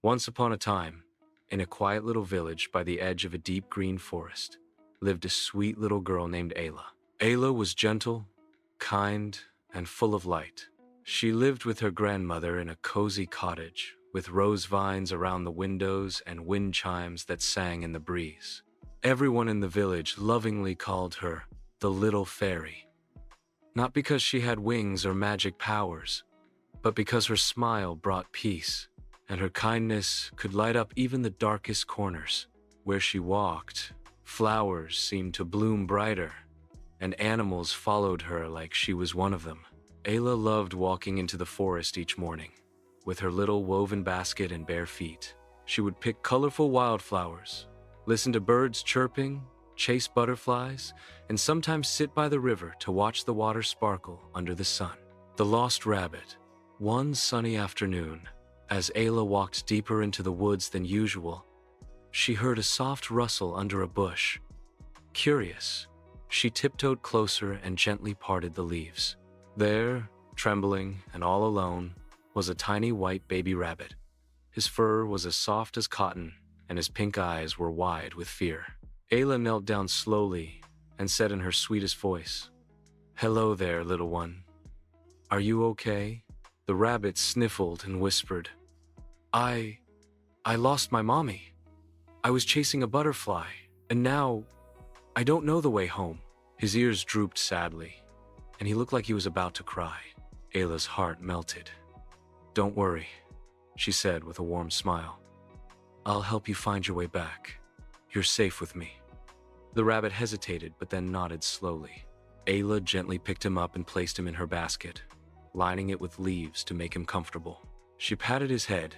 Once upon a time, in a quiet little village by the edge of a deep green forest, lived a sweet little girl named Ayla. Ayla was gentle, kind, and full of light. She lived with her grandmother in a cozy cottage, with rose vines around the windows and wind chimes that sang in the breeze. Everyone in the village lovingly called her the little fairy, not because she had wings or magic powers, but because her smile brought peace, and her kindness could light up even the darkest corners. Where she walked, flowers seemed to bloom brighter, and animals followed her like she was one of them. Ayla loved walking into the forest each morning. With her little woven basket and bare feet, she would pick colorful wildflowers, listen to birds chirping, chase butterflies, and sometimes sit by the river to watch the water sparkle under the sun. The Lost Rabbit. One sunny afternoon, as Ayla walked deeper into the woods than usual, she heard a soft rustle under a bush. Curious, she tiptoed closer and gently parted the leaves. There, trembling and all alone, was a tiny white baby rabbit. His fur was as soft as cotton, and his pink eyes were wide with fear. Ayla knelt down slowly and said in her sweetest voice, "Hello there, little one. Are you okay?" The rabbit sniffled and whispered, I lost my mommy. I was chasing a butterfly, and now I don't know the way home." His ears drooped sadly, and he looked like he was about to cry. Ayla's heart melted. "Don't worry," she said with a warm smile. "I'll help you find your way back. You're safe with me." The rabbit hesitated, but then nodded slowly. Ayla gently picked him up and placed him in her basket, lining it with leaves to make him comfortable. She patted his head,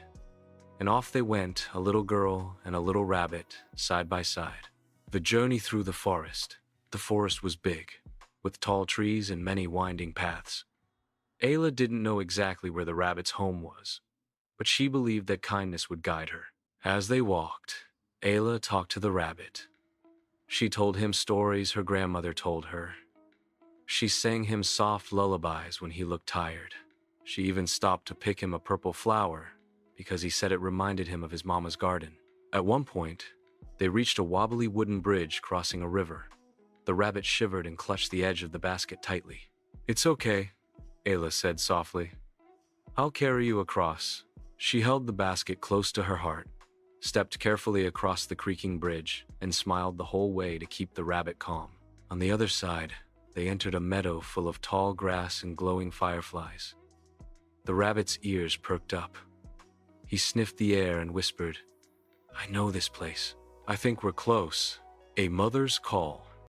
and off they went, a little girl and a little rabbit, side by side. The journey through the forest. The forest was big, with tall trees and many winding paths. Ayla didn't know exactly where the rabbit's home was, but she believed that kindness would guide her. As they walked, Ayla talked to the rabbit. She told him stories her grandmother told her. She sang him soft lullabies when he looked tired. She even stopped to pick him a purple flower because he said it reminded him of his mama's garden. At one point, they reached a wobbly wooden bridge crossing a river. The rabbit shivered and clutched the edge of the basket tightly. "It's okay," Ayla said softly. "I'll carry you across." She held the basket close to her heart, stepped carefully across the creaking bridge, and smiled the whole way to keep the rabbit calm. On the other side, they entered a meadow full of tall grass and glowing fireflies. The rabbit's ears perked up. He sniffed the air and whispered, "I know this place. I think we're close." A mother's call.